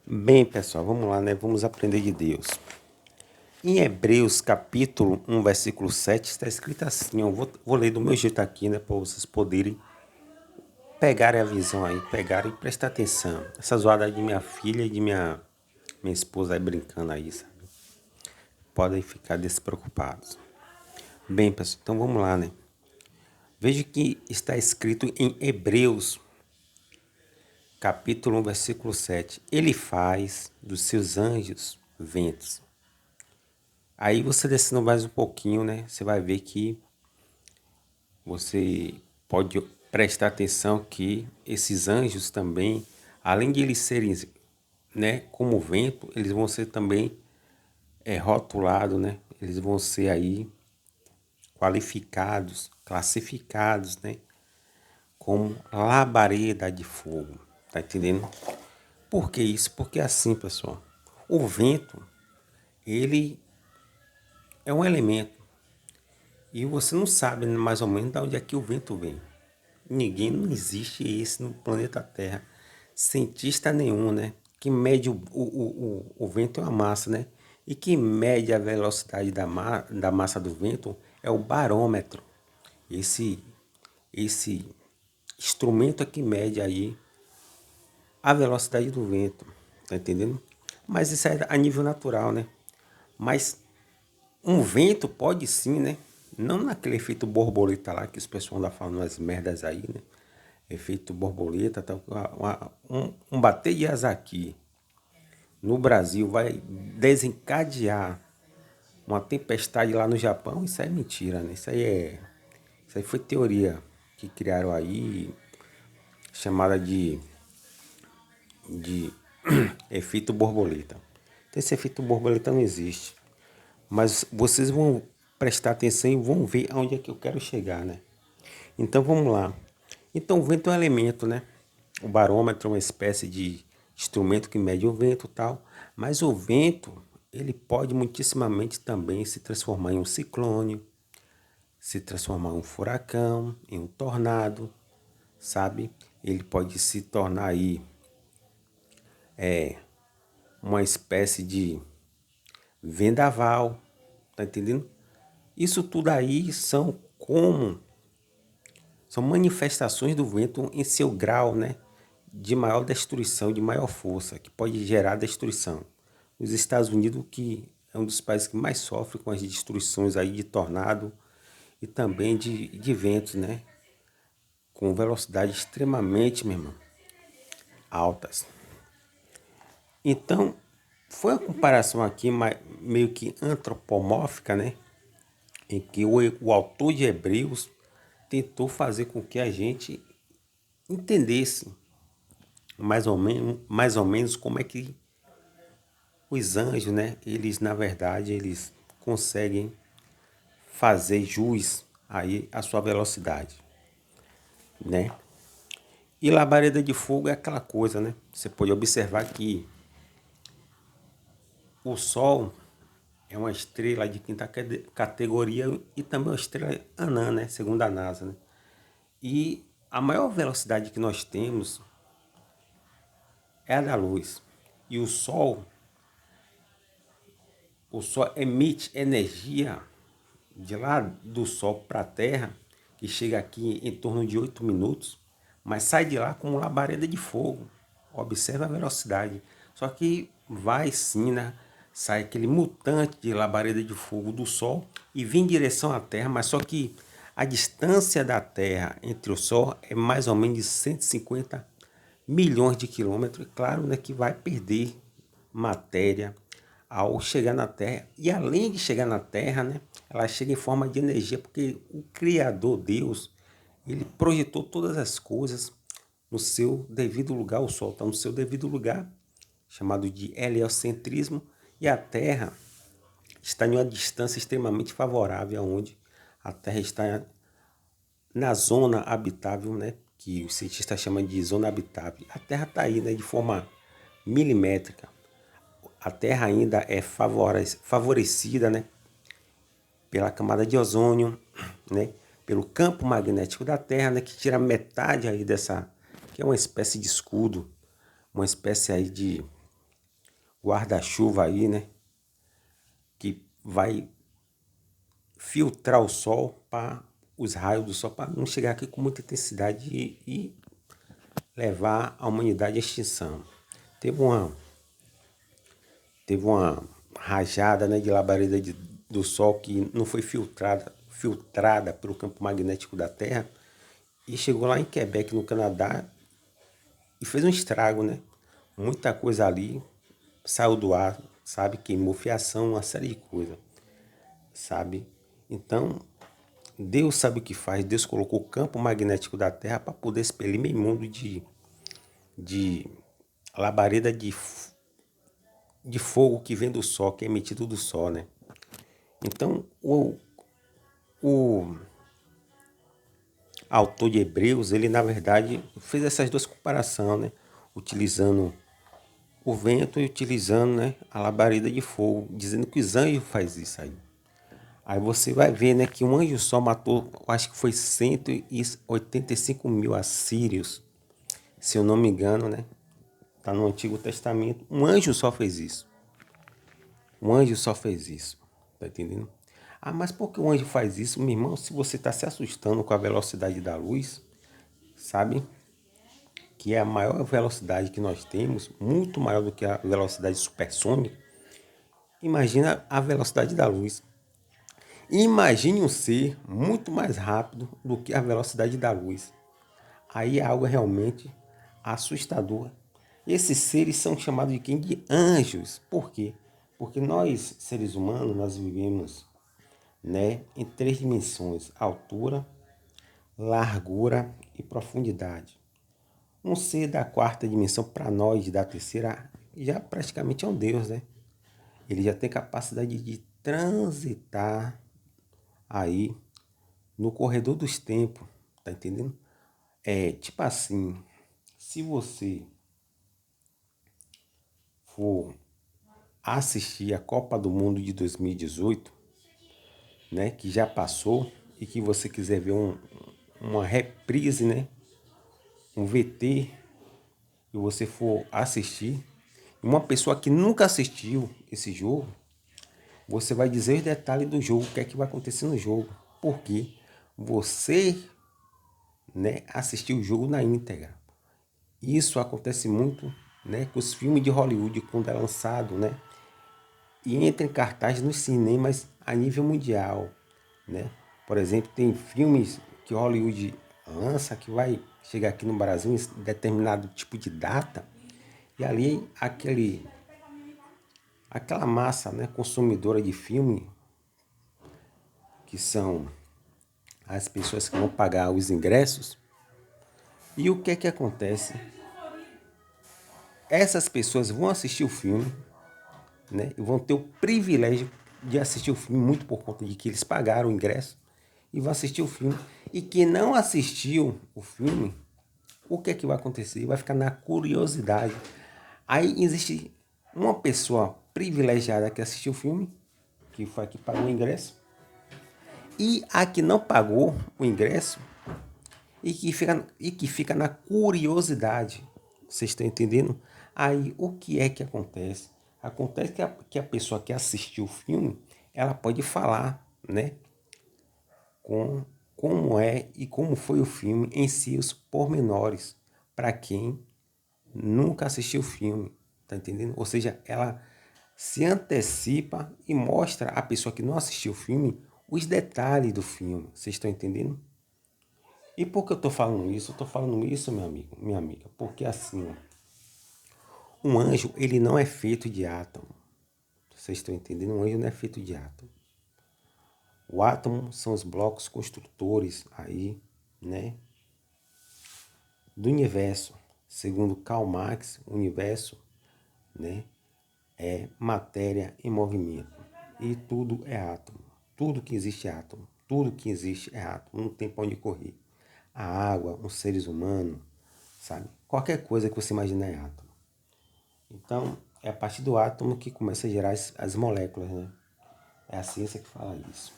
Bem, pessoal, vamos lá, né? Vamos aprender de Deus. Em Hebreus, capítulo 1, versículo 7, está escrito assim, ó, vou ler do meu jeito aqui, né? Para vocês poderem pegarem a visão aí, pegarem e prestar atenção. Essa zoada aí de minha filha e de minha esposa aí brincando aí, sabe? Podem ficar despreocupados. Bem, pessoal, então vamos lá, né? Veja que está escrito em Hebreus, capítulo 1, versículo 7. Ele faz dos seus anjos ventos. Aí você descendo mais um pouquinho, né? Você vai ver que você pode prestar atenção que esses anjos também, além de eles serem, né, como vento, eles vão ser também rotulados, né? Eles vão ser aí qualificados, classificados, né? Como labareda de fogo. Tá entendendo? Por que isso? Porque assim, pessoal, o vento, ele é um elemento. E você não sabe mais ou menos de onde é que o vento vem. Ninguém, não existe esse no planeta Terra. Cientista nenhum, né? Que mede o vento é uma massa, né? E que mede a velocidade da massa do vento é o barômetro. Esse, esse instrumento é que mede aí a velocidade do vento. Tá entendendo? Mas isso é a nível natural, né? Mas um vento pode sim, né? Não naquele efeito borboleta lá que os pessoal andam falando umas merdas aí, né? Efeito borboleta, tal. Um bater de asa aqui no Brasil vai desencadear uma tempestade lá no Japão. Isso aí é mentira, né? Isso aí foi teoria que criaram aí, chamada de efeito borboleta. Então, esse efeito borboleta não existe. Mas vocês vão prestar atenção e vão ver aonde é que eu quero chegar, né? Então vamos lá. Então o vento é um elemento, né? O barômetro é uma espécie de instrumento que mede o vento e tal. Mas o vento, ele pode muitíssimamente também se transformar em um ciclone, se transformar em um furacão, em um tornado, sabe? Ele pode se tornar aí uma espécie de vendaval, tá entendendo? Isso tudo aí são manifestações do vento em seu grau, né, de maior destruição, de maior força, que pode gerar destruição. Os Estados Unidos, que é um dos países que mais sofre com as destruições aí de tornado e também de ventos, né, com velocidade extremamente, meu irmão, altas. Então, foi uma comparação aqui meio que antropomórfica, né, em que o autor de Hebreus tentou fazer com que a gente entendesse mais ou menos como é que os anjos, né? Eles, na verdade, eles conseguem fazer jus aí à sua velocidade, né? E labareda de fogo é aquela coisa, né? Você pode observar que o Sol é uma estrela de quinta categoria e também uma estrela anã, né? Segundo a NASA, né? E a maior velocidade que nós temos é a da luz. E o Sol emite energia de lá do Sol para a Terra, que chega aqui em torno de 8 minutos, mas sai de lá como labareda de fogo. Observa a velocidade. Só que vai sim, né? Sai aquele mutante de labareda de fogo do Sol e vem em direção à Terra, mas só que a distância da Terra entre o Sol é mais ou menos de 150 milhões de quilômetros. Claro, né, que vai perder matéria ao chegar na Terra. E além de chegar na Terra, né, ela chega em forma de energia, porque o Criador, Deus, ele projetou todas as coisas no seu devido lugar. O Sol está no seu devido lugar, chamado de heliocentrismo, e a Terra está em uma distância extremamente favorável, onde a Terra está na zona habitável, né, que os cientistas chamam de zona habitável. A Terra está aí, né, de forma milimétrica. A Terra ainda é favorecida, né, pela camada de ozônio, né, pelo campo magnético da Terra, né, que tira metade aí dessa, que é uma espécie de escudo, uma espécie aí guarda-chuva aí, né? Que vai filtrar o sol para os raios do sol para não chegar aqui com muita intensidade e levar a humanidade à extinção. Teve uma, teve uma rajada, né, de labareda do sol que não foi filtrada pelo campo magnético da Terra e chegou lá em Quebec, no Canadá, e fez um estrago, né? Muita coisa ali saiu do ar, sabe? Queimou fiação, uma série de coisas, sabe? Então, Deus sabe o que faz. Deus colocou o campo magnético da Terra para poder expelir meio mundo de labareda de fogo que vem do Sol, que é emitido do Sol, né? Então, o autor de Hebreus, ele na verdade fez essas duas comparações, né? Utilizando o vento e utilizando, né, a labareda de fogo, dizendo que os anjos fazem isso aí. Aí você vai ver, né, que um anjo só matou, acho que foi 185 mil assírios, se eu não me engano, né? Tá no Antigo Testamento. Um anjo só fez isso. Um anjo só fez isso. Tá entendendo? Ah, mas por que o anjo faz isso, meu irmão? Se você está se assustando com a velocidade da luz, sabe? Que é a maior velocidade que nós temos, muito maior do que a velocidade supersônica. Imagina a velocidade da luz. Imagine um ser muito mais rápido do que a velocidade da luz. Aí é algo realmente assustador. Esses seres são chamados de quem? De anjos. Por quê? Porque nós, seres humanos, nós vivemos, né, em três dimensões: altura, largura e profundidade. Um ser da quarta dimensão, para nós, da terceira, já praticamente é um Deus, né? Ele já tem capacidade de transitar aí no corredor dos tempos, tá entendendo? É tipo assim, se você for assistir a Copa do Mundo de 2018, né, que já passou, e que você quiser ver uma reprise, né, um VT, e você for assistir, uma pessoa que nunca assistiu esse jogo, você vai dizer os detalhes do jogo, o que é que vai acontecer no jogo, porque você, né, assistiu o jogo na íntegra. Isso acontece muito, né, com os filmes de Hollywood quando é lançado, né, e entra em cartaz nos cinemas a nível mundial, né? Por exemplo, tem filmes que Hollywood lança que vai chegar aqui no Brasil em determinado tipo de data e ali aquela massa, né, consumidora de filme, que são as pessoas que vão pagar os ingressos. E o que é que acontece? Essas pessoas vão assistir o filme, né, e vão ter o privilégio de assistir o filme muito por conta de que eles pagaram o ingresso e vão assistir o filme. E quem não assistiu o filme, o que é que vai acontecer? Vai ficar na curiosidade. Aí existe uma pessoa privilegiada que assistiu o filme, que foi a que pagou o ingresso, e a que não pagou o ingresso e que fica na curiosidade. Vocês estão entendendo? Aí o que é que acontece? Acontece que a pessoa que assistiu o filme, ela pode falar, né, com como é e como foi o filme em si, os pormenores, para quem nunca assistiu o filme, tá entendendo? Ou seja, ela se antecipa e mostra à pessoa que não assistiu o filme os detalhes do filme. Vocês estão entendendo? E por que eu estou falando isso? Eu estou falando isso, meu amigo, minha amiga, porque assim, ó, um anjo, ele não é feito de átomo. Vocês estão entendendo? Um anjo não é feito de átomo. O átomo são os blocos construtores aí, né, do universo. Segundo Karl Marx, o universo, né, é matéria em movimento. E tudo é átomo. Tudo que existe é átomo. Tudo que existe é átomo. Não tem pra onde correr. A água, os seres humanos, sabe? Qualquer coisa que você imaginar é átomo. Então, é a partir do átomo que começa a gerar as moléculas, né? É a ciência que fala isso.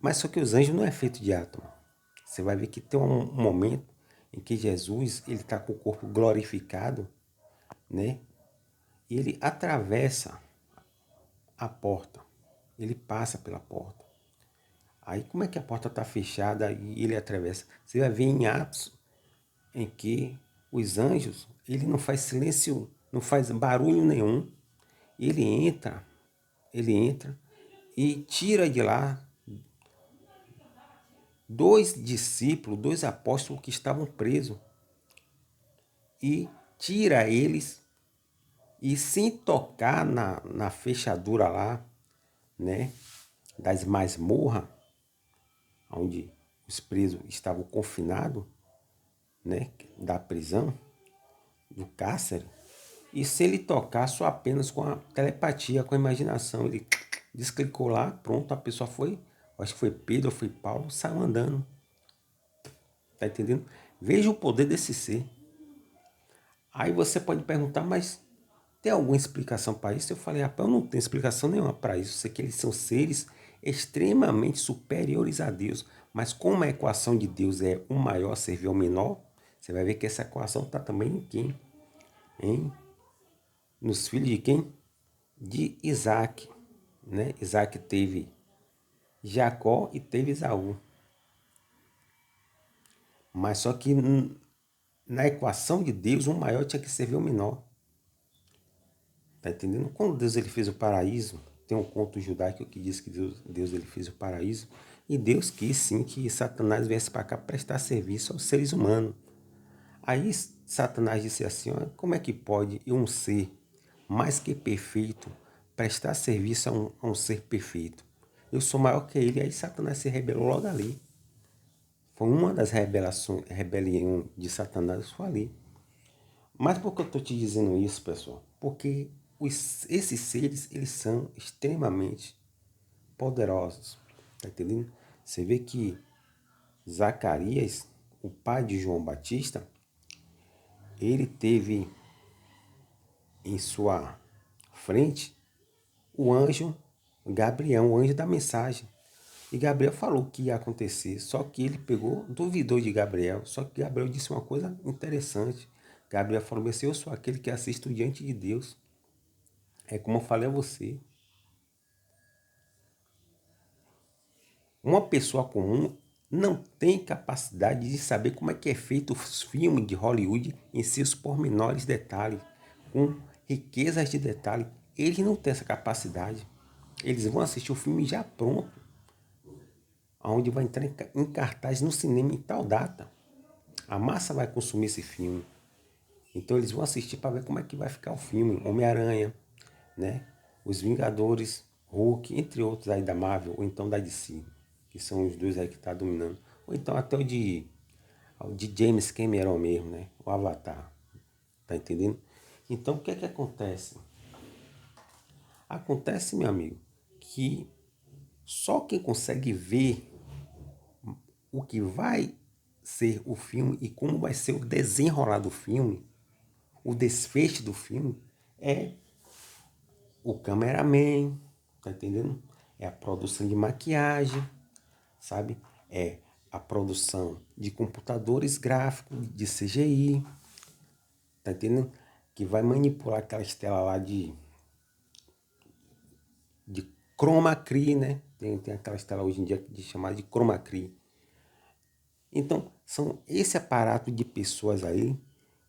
Mas só que os anjos não é feito de átomo. Você vai ver que tem um momento em que Jesus ele está com o corpo glorificado, né? ele atravessa a porta, ele passa pela porta. Aí como é que a porta está fechada e ele atravessa? Você vai ver em Atos em que os anjos, ele não faz silêncio, não faz barulho nenhum. Ele entra e tira de lá dois discípulos, dois apóstolos que estavam presos. E tira eles e sem tocar na fechadura lá, né, das masmorras, onde os presos estavam confinados, né, da prisão, do cárcere, e se ele tocar só apenas com a telepatia, com a imaginação, ele desclicou lá, pronto, a pessoa foi, acho que foi Pedro ou foi Paulo, saiu andando. Tá entendendo? Veja o poder desse ser. Aí você pode perguntar, mas tem alguma explicação para isso? Eu falei, rapaz, eu não tenho explicação nenhuma para isso. Sei que eles são seres extremamente superiores a Deus. Mas como a equação de Deus é o maior servir ao menor, você vai ver que essa equação está também em quem? Nos filhos de quem? De Isaac. Né? Isaac teve Jacó e teve Esaú. Mas só que na equação de Deus, o maior tinha que servir ao menor. Tá entendendo? Quando Deus ele fez o paraíso, tem um conto judaico que diz que Deus ele fez o paraíso, e Deus quis sim que Satanás viesse para cá prestar serviço aos seres humanos. Aí Satanás disse assim, ó, como é que pode um ser mais que perfeito prestar serviço a um ser perfeito? Eu sou maior que ele. Aí Satanás se rebelou logo ali. Foi uma das rebeliões de Satanás, foi ali. Mas por que eu estou te dizendo isso, pessoal? Porque esses seres, eles são extremamente poderosos. Tá entendendo? Você vê que Zacarias, o pai de João Batista, ele teve em sua frente o anjo Gabriel, o anjo da mensagem. E Gabriel falou o que ia acontecer, só que ele pegou, duvidou de Gabriel. Só que Gabriel disse uma coisa interessante. Gabriel falou assim, eu sou aquele que assisto diante de Deus. É como eu falei a você. Uma pessoa comum não tem capacidade de saber como é que é feito os filmes de Hollywood em seus pormenores detalhes, com riquezas de detalhe. Eles não têm essa capacidade. Eles vão assistir o filme já pronto, onde vai entrar em cartaz no cinema em tal data. A massa vai consumir esse filme. Então eles vão assistir para ver como é que vai ficar o filme. Homem-Aranha, né? Os Vingadores, Hulk, entre outros aí da Marvel, ou então da DC, que são os dois aí que tá dominando. Ou então até o de James Cameron mesmo, né? O Avatar. Tá entendendo? Então o que é que acontece? Acontece, meu amigo, que só quem consegue ver o que vai ser o filme e como vai ser o desenrolar do filme, o desfecho do filme, é o cameraman, tá entendendo? É a produção de maquiagem, sabe? É a produção de computadores gráficos, de CGI, tá entendendo? Que vai manipular aquela tela lá de chroma key, né? Tem aquela tela hoje em dia de chamada de chroma key. Então, são esse aparato de pessoas aí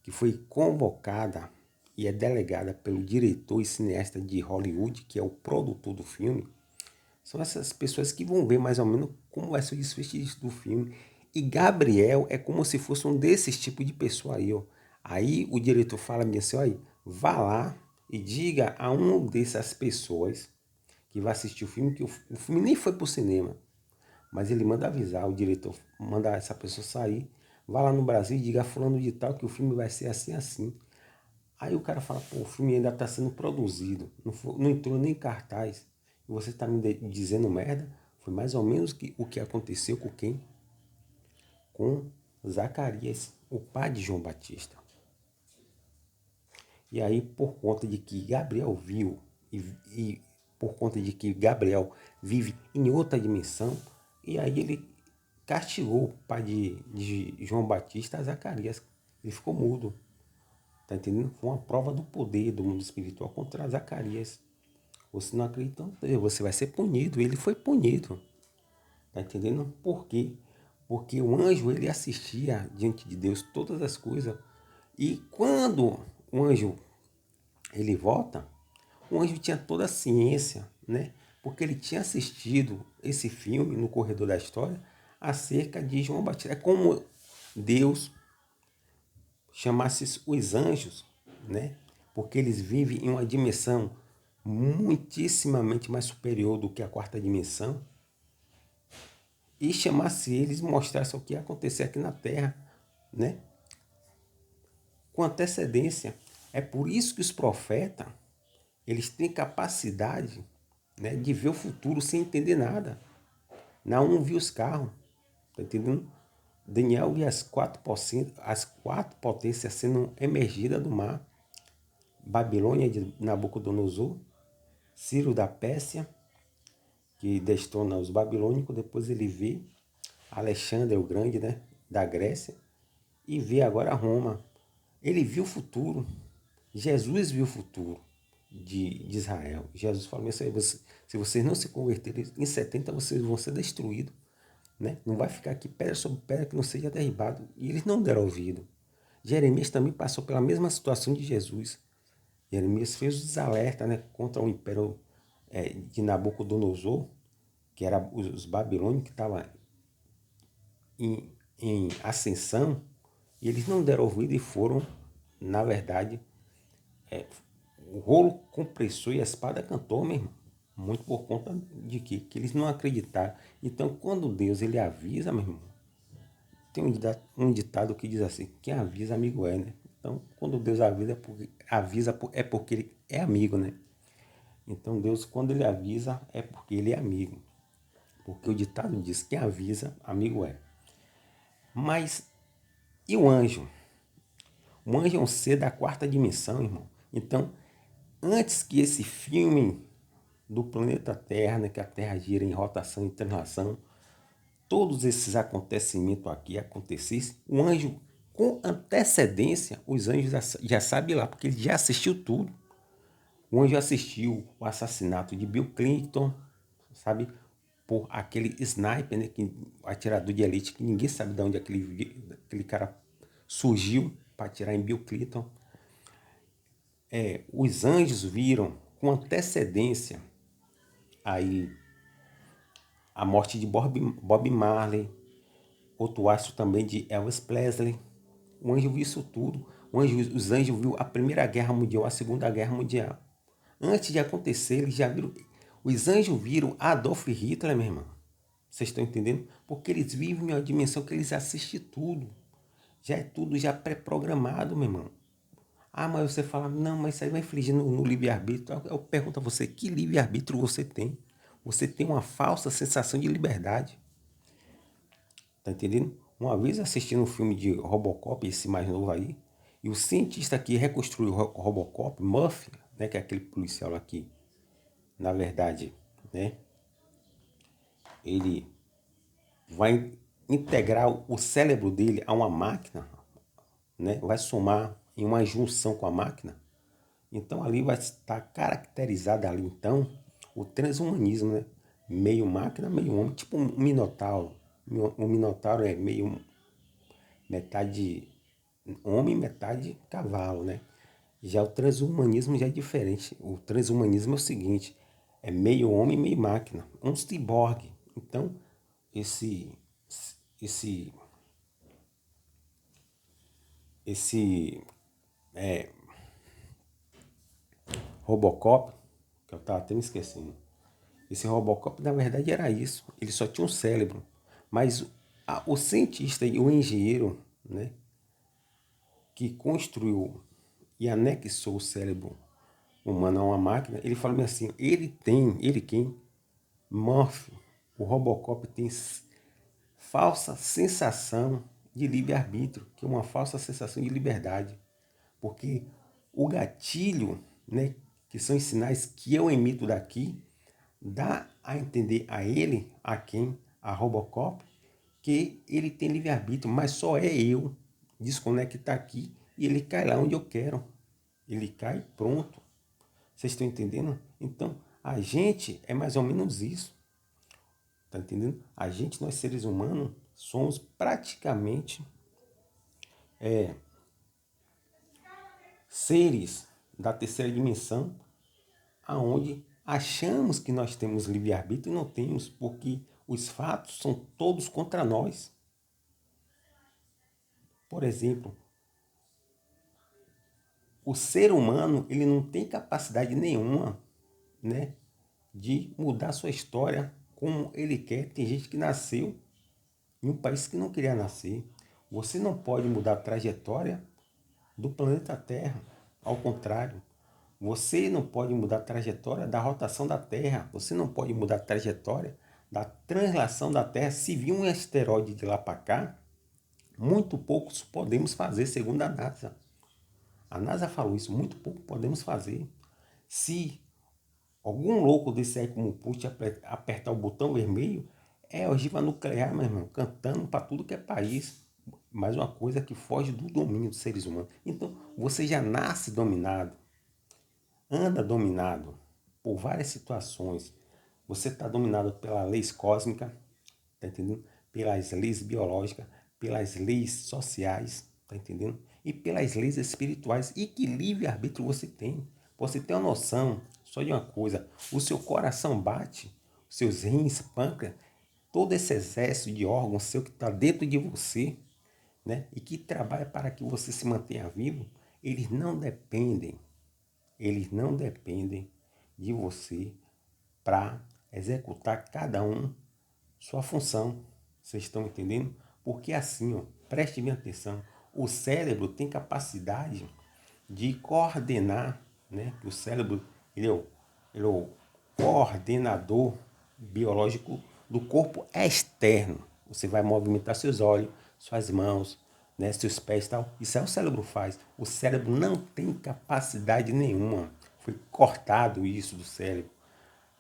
que foi convocada e é delegada pelo diretor e cineasta de Hollywood, que é o produtor do filme. São essas pessoas que vão ver mais ou menos como vai ser o desfecho do filme. E Gabriel é como se fosse um desses tipos de pessoa aí, ó. Aí o diretor fala assim, olha, vá lá e diga a uma dessas pessoas que vai assistir o filme, que o filme nem foi para o cinema. Mas ele manda avisar, o diretor manda essa pessoa sair, vá lá no Brasil e diga a fulano de tal que o filme vai ser assim, assim. Aí o cara fala, pô, o filme ainda está sendo produzido, não entrou nem em cartaz. E você está me dizendo merda? Foi mais ou menos o que aconteceu com quem? Com Zacarias, o pai de João Batista. E aí, por conta de que Gabriel viu, e por conta de que Gabriel vive em outra dimensão, e aí ele castigou o pai de João Batista, Zacarias. Ele ficou mudo. Tá entendendo? Foi uma prova do poder do mundo espiritual contra Zacarias. Você não acredita em Deus, você vai ser punido. Ele foi punido. Tá entendendo? Por quê? Porque o anjo, ele assistia diante de Deus todas as coisas. E quando o anjo, ele volta, o anjo tinha toda a ciência, né? Porque ele tinha assistido esse filme no corredor da história acerca de João Batista. É como Deus chamasse os anjos, né? Porque eles vivem em uma dimensão muitíssimamente mais superior do que a quarta dimensão, e chamasse eles e mostrasse o que ia acontecer aqui na Terra, né? Com antecedência. É por isso que os profetas, eles têm capacidade, né, de ver o futuro sem entender nada. Naum viu os carros, tá entendendo? Daniel via as quatro potências sendo emergidas do mar. Babilônia de Nabucodonosor, Ciro da Pérsia, que destona os babilônicos. Depois ele vê Alexandre o Grande, né, da Grécia, e vê agora Roma. Ele viu o futuro. Jesus viu o futuro de Israel. Jesus falou assim: se vocês não se converterem, em 70 vocês vão ser destruídos. Né? Não vai ficar aqui pedra sobre pedra que não seja derribado. E eles não deram ouvido. Jeremias também passou pela mesma situação de Jesus. Jeremias fez os alertas, né, contra o império de Nabucodonosor, que era os babilônios que estavam em ascensão, e eles não deram ouvido e foram, na verdade, o rolo compressor e a espada cantou, meu irmão. Muito por conta de quê? Que eles não acreditaram. Então, quando Deus ele avisa, meu irmão, tem um ditado que diz assim: quem avisa, amigo é, né? Então, quando Deus avisa é porque ele é amigo, né? Então, Deus, quando ele avisa, é porque ele é amigo. Porque o ditado diz: quem avisa, amigo é. Mas, e o anjo? O anjo é um ser da quarta dimensão, irmão. Então, antes que esse filme do planeta Terra, né, que a Terra gira em rotação e translação, todos esses acontecimentos aqui acontecessem, o anjo, com antecedência, os anjos já sabem lá, porque ele já assistiu tudo. O anjo assistiu o assassinato de Bill Clinton, sabe? Por aquele sniper, né? Atirador de elite, que ninguém sabe de onde aquele cara surgiu para atirar em Bill Clinton. Os anjos viram com antecedência aí a morte de Bob Marley, outro astro também de Elvis Presley. O anjo viu isso tudo. Os anjos viram a Primeira Guerra Mundial, a Segunda Guerra Mundial. Antes de acontecer, eles já viram. Os anjos viram Adolf Hitler, meu irmão. Vocês estão entendendo? Porque eles vivem em uma dimensão que eles assistem tudo. Já é tudo já pré-programado, meu irmão. Ah, mas você fala, não, mas isso aí vai infligir no livre-arbítrio. Eu pergunto a você, que livre-arbítrio você tem? Você tem uma falsa sensação de liberdade. Tá entendendo? Uma vez assistindo um filme de Robocop, esse mais novo aí, e o cientista que reconstruiu o Robocop, Murphy, né, que é aquele policial aqui, na verdade, né, ele vai integrar o cérebro dele a uma máquina, né, vai somar em uma junção com a máquina. Então ali vai estar caracterizado ali então o transhumanismo, né? Meio máquina, meio homem, tipo um minotauro. Um minotauro é meio metade homem, metade cavalo, né? Já o transhumanismo já é diferente. O transhumanismo é o seguinte, é meio homem, meio máquina, um ciborgue. Então, esse esse esse Robocop, que eu estava até me esquecendo. Esse Robocop, na verdade, era isso. Ele só tinha um cérebro. Mas o cientista e o engenheiro, né, que construiu e anexou o cérebro humano a uma máquina, ele falou assim, ele quem? Murphy, o Robocop tem falsa sensação de livre-arbítrio, que é uma falsa sensação de liberdade. Porque o gatilho, né, que são os sinais que eu emito daqui, dá a entender a ele, a quem? A Robocop, que ele tem livre-arbítrio, mas só é eu desconectar aqui e ele cai lá onde eu quero. Ele cai pronto. Vocês estão entendendo? Então, a gente é mais ou menos isso. Tá entendendo? A gente, nós seres humanos, somos praticamente seres da terceira dimensão, aonde achamos que nós temos livre-arbítrio e não temos, porque os fatos são todos contra nós. Por exemplo, o ser humano, ele não tem capacidade nenhuma, né, de mudar sua história como ele quer. Tem gente que nasceu em um país que não queria nascer. Você não pode mudar a trajetória do planeta Terra. Ao contrário, você não pode mudar a trajetória da rotação da Terra. Você não pode mudar a trajetória da translação da Terra. Se vir um asteroide de lá para cá, muito poucos podemos fazer, segundo a NASA. A NASA falou isso, muito pouco podemos fazer. Se algum louco desse aí como o Putin apertar o botão vermelho, é ogiva nuclear, meu irmão, cantando para tudo que é país. Mais uma coisa que foge do domínio dos seres humanos. Então, você já nasce dominado, anda dominado por várias situações. Você está dominado pelas leis cósmicas, tá entendendo? Pelas leis biológicas, pelas leis sociais, tá entendendo? E pelas leis espirituais. E que livre-arbítrio você tem? Você tem uma noção só de uma coisa: o seu coração bate, os seus rins, pâncreas, todo esse exército de órgãos seu que está dentro de você, né? E que trabalha para que você se mantenha vivo, eles não dependem de você para executar cada um sua função. Vocês estão entendendo? Porque assim, ó, preste bem atenção, o cérebro tem capacidade de coordenar, né? O cérebro, ele é o coordenador biológico do corpo externo. Você vai movimentar seus olhos, suas mãos, né, seus pés e tal. Isso aí o cérebro faz. O cérebro não tem capacidade nenhuma. Foi cortado isso do cérebro,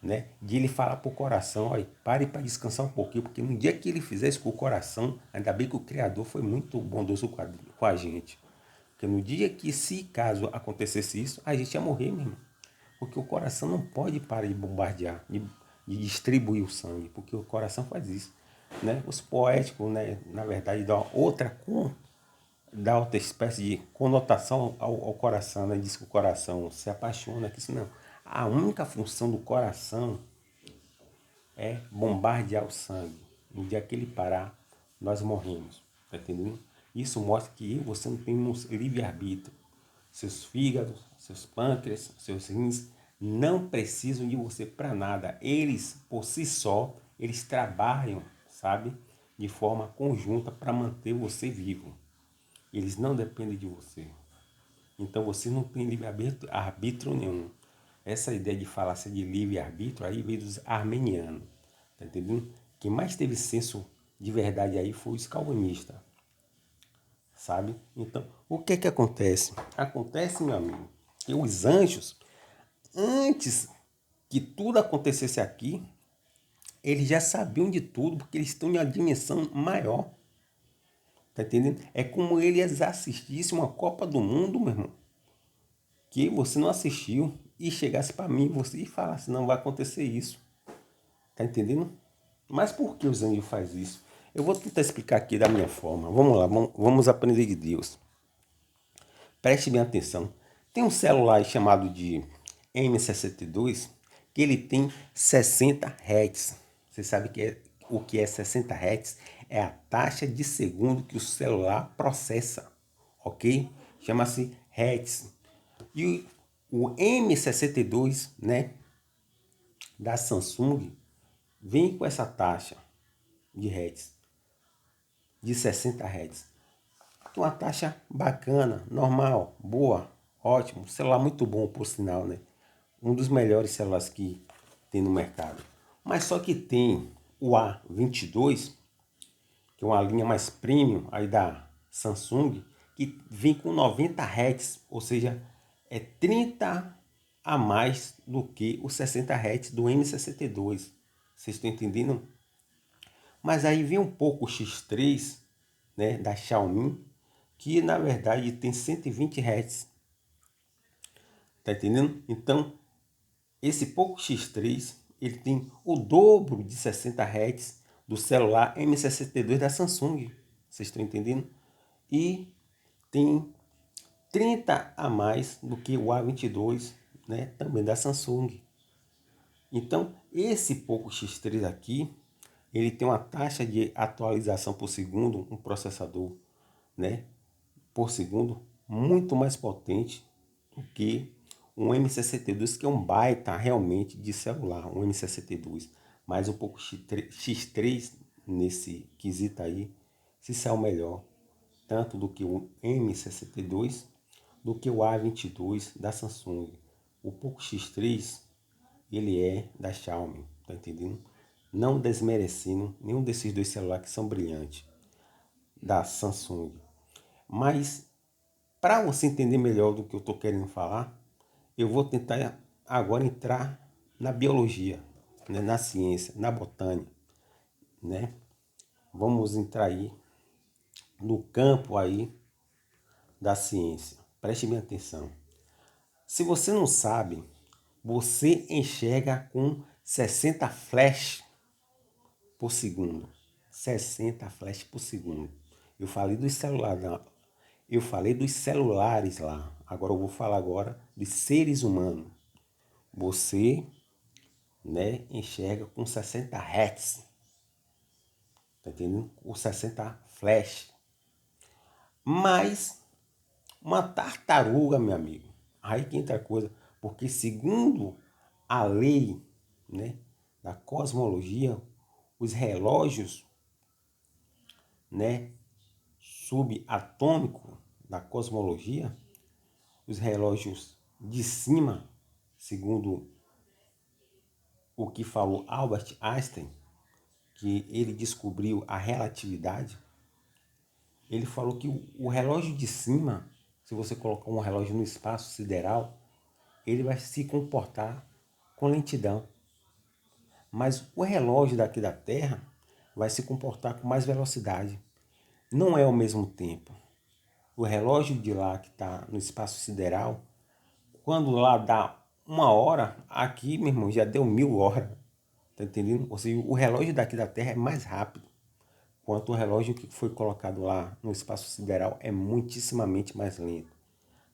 né? De ele falar para o coração: olha, pare para descansar um pouquinho, porque no dia que ele fizer isso com o coração, ainda bem que o Criador foi muito bondoso com a gente. Porque no dia que, se caso acontecesse isso, a gente ia morrer mesmo. Porque o coração não pode parar de bombardear, de distribuir o sangue, porque o coração faz isso, né? Os poéticos, né, na verdade, dá outra espécie de conotação ao coração, né? Diz que o coração se apaixona, que isso não. A única função do coração é bombardear o sangue. No dia que ele parar, nós morremos. Tá entendendo? Isso mostra que você não tem um livre-arbítrio. Seus fígados, seus pâncreas, seus rins não precisam de você para nada. Eles, por si só, eles trabalham, sabe? De forma conjunta para manter você vivo. Eles não dependem de você. Então você não tem livre-arbítrio nenhum. Essa ideia de falácia de livre-arbítrio aí veio dos armenianos. Tá entendendo? Quem mais teve senso de verdade aí foi os calvinistas. Sabe? Então, o que que acontece? Acontece, meu amigo, que os anjos, antes que tudo acontecesse aqui, eles já sabiam de tudo, porque eles estão em uma dimensão maior. Tá entendendo? É como eles assistissem uma Copa do Mundo, meu irmão, que você não assistiu, e chegasse para mim você e falasse: não vai acontecer isso. Tá entendendo? Mas por que os anjos fazem isso? Eu vou tentar explicar aqui da minha forma. Vamos lá, vamos aprender de Deus. Preste bem atenção. Tem um celular chamado de M62 que ele tem 60 Hz. Você sabe o que é 60 Hz? É a taxa de segundo que o celular processa, ok? Chama-se Hz. E o M62, né, da Samsung, vem com essa taxa de Hz, de 60 Hz. Uma taxa bacana, normal, boa, ótimo. Celular muito bom, por sinal, né? Um dos melhores celulares que tem no mercado. Mas só que tem o A22, que é uma linha mais premium aí da Samsung, que vem com 90 Hz, ou seja, é 30 a mais do que os 60 Hz do M62. Vocês estão entendendo? Mas aí vem um pouco o X3, né, da Xiaomi, que na verdade tem 120 Hz. Tá entendendo? Então, esse Poco X3, ele tem o dobro de 60 Hz do celular M62 da Samsung. Vocês estão entendendo? E tem 30 a mais do que o A22, né, também da Samsung. Então, esse Poco X3 aqui, ele tem uma taxa de atualização por segundo, um processador, né, por segundo, muito mais potente do que um M62, que é um baita realmente de celular, um M62. Mas um pouco X3 nesse quesito aí se saiu melhor, tanto do que o M62, do que o A22 da Samsung. O Poco X3, ele é da Xiaomi, tá entendendo? Não desmerecendo nenhum desses dois celulares que são brilhantes, da Samsung. Mas, para você entender melhor do que eu estou querendo falar, eu vou tentar agora entrar na biologia, né, na ciência, na botânica, né? Vamos entrar aí no campo aí da ciência. Preste bem atenção. Se você não sabe, você enxerga com 60 flash por segundo. 60 flash por segundo. Eu falei dos celulares, eu falei dos celulares lá. Agora eu vou falar agora dos seres humanos. Você, né, enxerga com 60 Hz. Tá entendendo? Com 60 flash. Mas uma tartaruga, meu amigo. Aí que entra a coisa. Porque segundo a lei, né, da cosmologia, os relógios, né, subatômicos da cosmologia, os relógios de cima, segundo o que falou Albert Einstein, que ele descobriu a relatividade, ele falou que o relógio de cima, se você colocar um relógio no espaço sideral, ele vai se comportar com lentidão. Mas o relógio daqui da Terra vai se comportar com mais velocidade. Não é ao mesmo tempo. O relógio de lá que está no espaço sideral, quando lá dá 1 hora, aqui, meu irmão, já deu 1000 horas. Tá entendendo? Ou seja, o relógio daqui da Terra é mais rápido, enquanto o relógio que foi colocado lá no espaço sideral é muitíssimamente mais lento.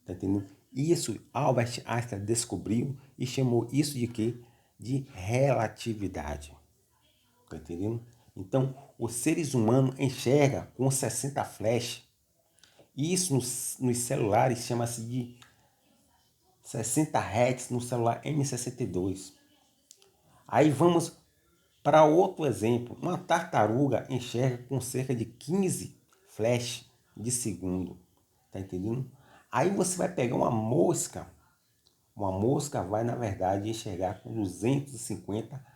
Tá entendendo? Isso Albert Einstein descobriu e chamou isso de quê? De relatividade. Tá entendendo? Então, os seres humanos enxergam com 60 flash. Isso nos celulares chama-se de 60 Hz no celular M62. Aí vamos para outro exemplo. Uma tartaruga enxerga com cerca de 15 flash de segundo. Tá entendendo? Aí você vai pegar uma mosca. Uma mosca vai, na verdade, enxergar com 250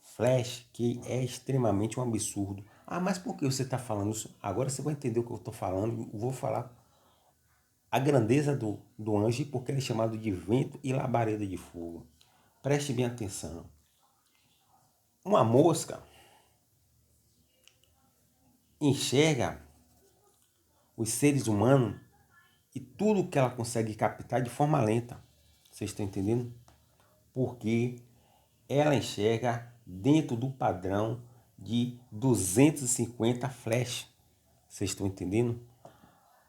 flash, que é extremamente um absurdo. Ah, mas por que você está falando isso? Agora você vai entender o que eu estou falando. Eu vou falar a grandeza do anjo, porque ele é chamado de vento e labareda de fogo. Preste bem atenção. Uma mosca enxerga os seres humanos e tudo que ela consegue captar de forma lenta. Vocês estão entendendo? Porque ela enxerga dentro do padrão de 250 flash. Vocês estão entendendo?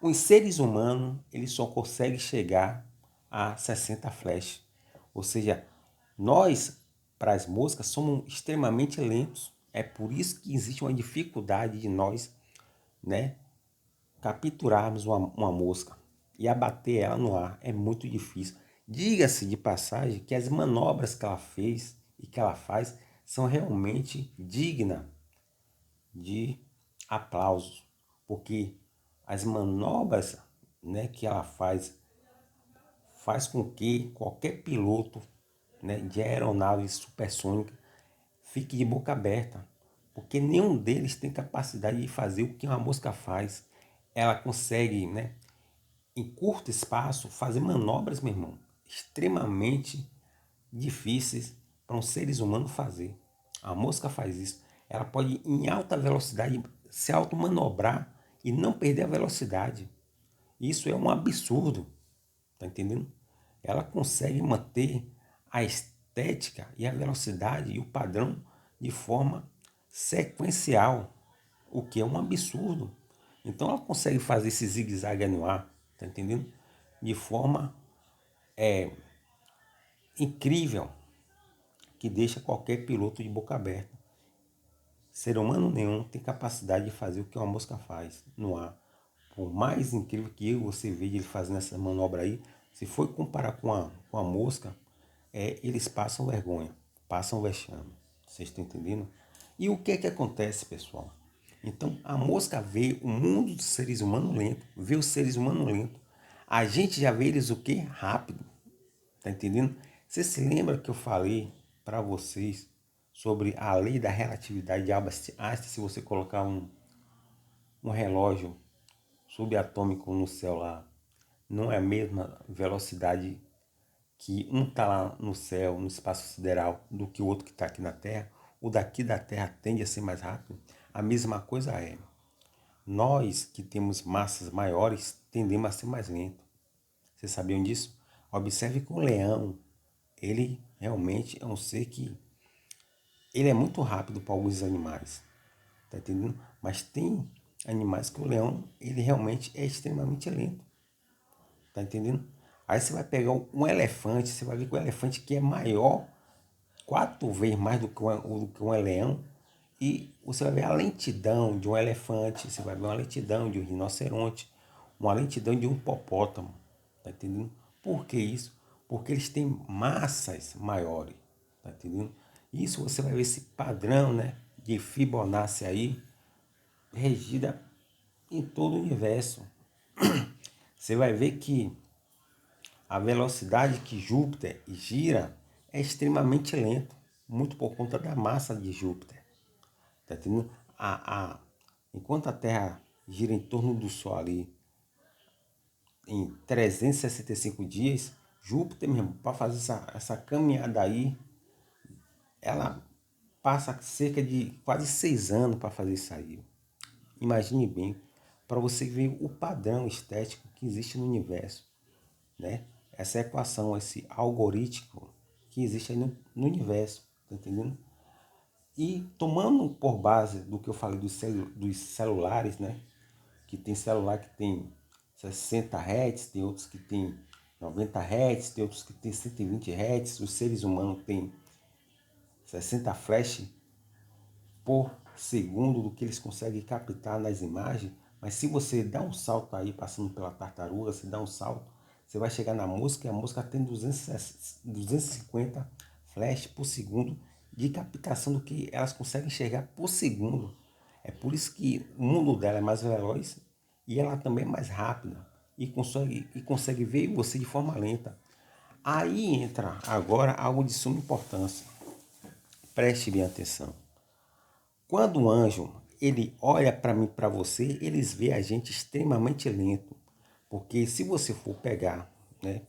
Os seres humanos, eles só conseguem chegar a 60 flash. Ou seja, nós, para as moscas, somos extremamente lentos. É por isso que existe uma dificuldade de nós, né, capturarmos uma mosca e abater ela no ar. É muito difícil. Diga-se de passagem que as manobras que ela fez e que ela faz são realmente dignas de aplausos, porque as manobras, né, que ela faz com que qualquer piloto, né, de aeronave supersônica fique de boca aberta, porque nenhum deles tem capacidade de fazer o que uma mosca faz. Ela consegue, né, em curto espaço, fazer manobras, meu irmão, extremamente difíceis para um seres humanos fazer. A mosca faz isso. Ela pode, em alta velocidade, se automanobrar e não perder a velocidade. Isso é um absurdo, tá entendendo? Ela consegue manter a estética e a velocidade e o padrão de forma sequencial, o que é um absurdo. Então ela consegue fazer esse zigue-zague no ar, tá entendendo? De forma incrível, que deixa qualquer piloto de boca aberta. Ser humano nenhum tem capacidade de fazer o que uma mosca faz no ar. Por mais incrível que você veja ele fazendo essa manobra aí, se for comparar com a mosca, eles passam vergonha, passam vexame. Vocês estão entendendo? E o que é que acontece, pessoal? Então, a mosca vê o mundo dos seres humanos lento, vê os seres humanos lento. A gente já vê eles o quê? Rápido. Tá entendendo? Você se lembra que eu falei para vocês sobre a lei da relatividade de Albert Einstein? Se você colocar um relógio subatômico no céu lá, não é a mesma velocidade que um está lá no céu, no espaço sideral, do que o outro que está aqui na Terra. O daqui da Terra tende a ser mais rápido. A mesma coisa é. Nós que temos massas maiores tendemos a ser mais lentos. Vocês sabiam disso? Observe que o leão, ele realmente é um ser que ele é muito rápido para alguns animais, tá entendendo? Mas tem animais que o leão, ele realmente é extremamente lento, tá entendendo? Aí você vai pegar um elefante, você vai ver que o elefante que é maior, 4 vezes mais do que um leão, e você vai ver a lentidão de um elefante, você vai ver uma lentidão de um rinoceronte, uma lentidão de um hipopótamo, tá entendendo? Por que isso? Porque eles têm massas maiores, tá entendendo? Isso você vai ver esse padrão, né, de Fibonacci aí, regida em todo o universo. Você vai ver que a velocidade que Júpiter gira é extremamente lento, muito por conta da massa de Júpiter. Tá entendendo? Enquanto a Terra gira em torno do Sol ali em 365 dias, Júpiter mesmo, para fazer essa caminhada aí, ela passa cerca de quase 6 anos para fazer isso aí. Imagine bem, para você ver o padrão estético que existe no universo, né? Essa equação, esse algoritmo que existe aí no universo, tá entendendo? E tomando por base do que eu falei dos celulares, né? Que tem celular que tem 60 Hz, tem outros que tem 90 Hz, tem outros que tem 120 Hz, os seres humanos têm 60 flash por segundo do que eles conseguem captar nas imagens, mas se você dá um salto aí, passando pela tartaruga, você dá um salto, você vai chegar na mosca e a mosca tem 250 flash por segundo de captação do que elas conseguem enxergar por segundo. É por isso que o mundo dela é mais veloz e ela também é mais rápida e consegue ver você de forma lenta. Aí entra agora algo de suma importância. Preste bem atenção. Quando o anjo ele olha para mim, para você, eles vê a gente extremamente lento, porque se você for pegar, né,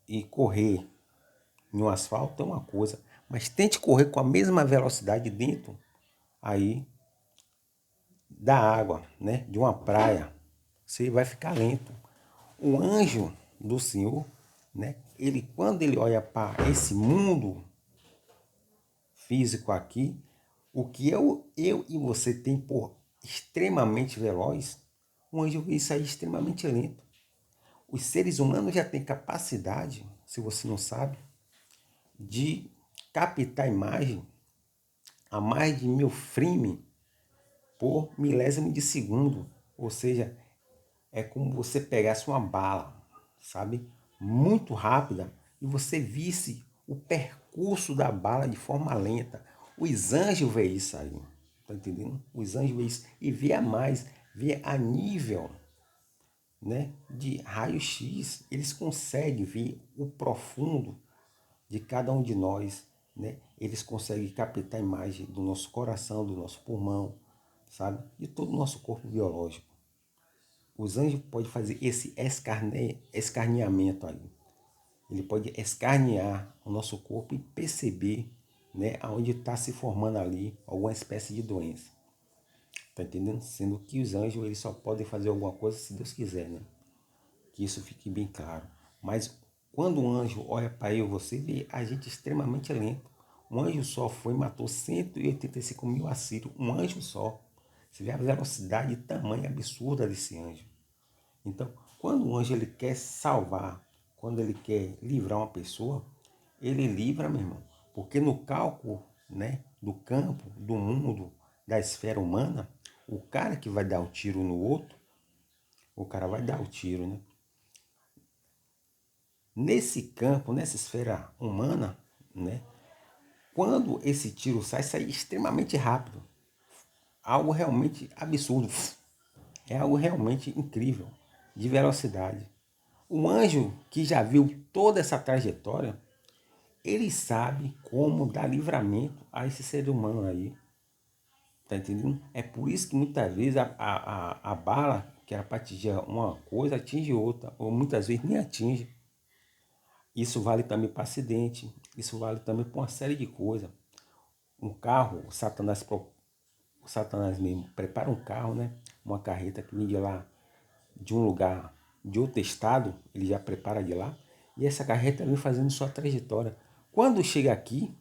e correr em um asfalto é uma coisa, mas tente correr com a mesma velocidade dentro aí da água, né, de uma praia, você vai ficar lento. O anjo do Senhor, né, ele quando ele olha para esse mundo físico aqui, o que eu e você tem por extremamente veloz, o anjo vê isso aí extremamente lento. Os seres humanos já têm capacidade, se você não sabe, de captar imagem a mais de 1000 frames por milésimo de segundo. Ou seja, é como você pegasse uma bala, sabe? Muito rápida e você visse o percurso da bala de forma lenta. Os anjos veem isso aí, tá entendendo? Os anjos veem isso e vê a mais, vê a nível, né, de raio-x. Eles conseguem ver o profundo de cada um de nós, né? Eles conseguem captar a imagem do nosso coração, do nosso pulmão, sabe? De todo o nosso corpo biológico. Os anjos podem fazer esse escaneamento aí. Ele pode escanear o nosso corpo e perceber, né, aonde está se formando ali alguma espécie de doença. Tá entendendo? Sendo que os anjos, eles só podem fazer alguma coisa se Deus quiser, né? Que isso fique bem claro. Mas quando um anjo olha para eu, você vê a gente extremamente lento. Um anjo só foi e matou 185 mil assírios. Um anjo só. Você vê a velocidade e tamanho absurda desse anjo. Então, quando um anjo ele quer salvar, quando ele quer livrar uma pessoa, ele livra, meu irmão. Porque no cálculo, né, do campo, do mundo, da esfera humana, o cara que vai dar o tiro no outro, o cara vai dar o tiro, né? Nesse campo, nessa esfera humana, né, quando esse tiro sai extremamente rápido. Algo realmente absurdo. É algo realmente incrível, de velocidade. O anjo que já viu toda essa trajetória, ele sabe como dar livramento a esse ser humano aí. Tá entendendo? É por isso que muitas vezes a bala, que era para atingir uma coisa, atinge outra. Ou muitas vezes nem atinge. Isso vale também para acidente. Isso vale também para uma série de coisas. Um carro, o Satanás mesmo prepara um carro, né? Uma carreta que vem de lá, de um lugar, de outro estado, ele já prepara de lá. E essa carreta vem fazendo sua trajetória. Quando chega aqui,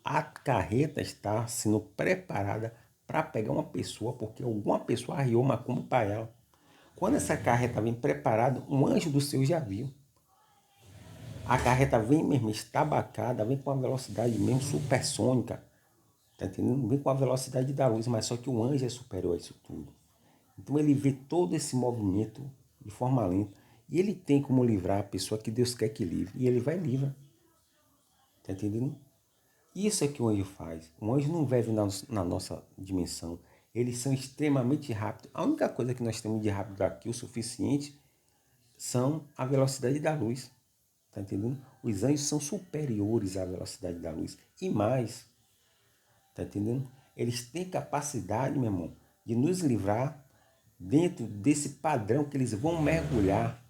a carreta está sendo preparada para pegar uma pessoa, porque alguma pessoa arriou macumba para ela. Quando essa carreta vem preparada, um anjo do céu já viu. A carreta vem mesmo estabacada, vem com uma velocidade mesmo supersônica. Tá entendendo? Vem com a velocidade da luz, mas só que o anjo é superior a isso tudo. Então ele vê todo esse movimento de forma lenta. E ele tem como livrar a pessoa que Deus quer que livre. E ele vai livrar. Tá entendendo? Isso é que o anjo faz. O anjo não vive na nossa dimensão. Eles são extremamente rápidos. A única coisa que nós temos de rápido aqui, o suficiente, são a velocidade da luz. Tá entendendo? Os anjos são superiores à velocidade da luz. E mais, tá entendendo? Eles têm capacidade, meu irmão, de nos livrar dentro desse padrão que eles vão mergulhar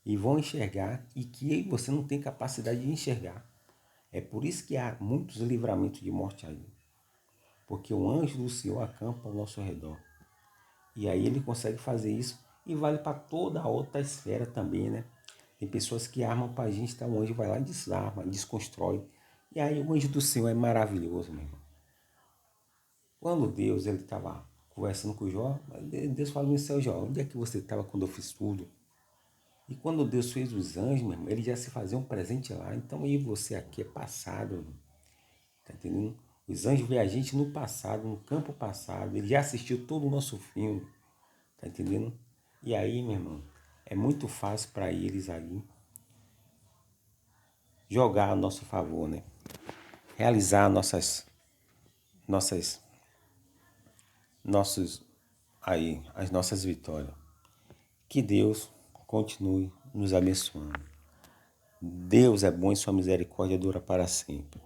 e vão enxergar e que você não tem capacidade de enxergar. É por isso que há muitos livramentos de morte aí. Porque o anjo do Senhor acampa ao nosso redor. E aí ele consegue fazer isso e vale para toda a outra esfera também, né? Tem pessoas que armam para a gente, então o anjo vai lá e desarma, desconstrói. E aí o anjo do Senhor é maravilhoso, meu irmão. Quando Deus ele estava conversando com Jó, Deus falou no céu, Jó, onde é que você estava quando eu fiz tudo? E quando Deus fez os anjos, meu irmão, ele já se fazia um presente lá. Então eu e você aqui é passado, irmão. Tá entendendo? Os anjos veem a gente no passado, no campo passado. Ele já assistiu todo o nosso filme. Tá entendendo? E aí, meu irmão, é muito fácil para eles ali jogar a nosso favor, né? Realizar nossas, nossos, aí, as nossas vitórias. Que Deus continue nos abençoando. Deus é bom e sua misericórdia dura para sempre.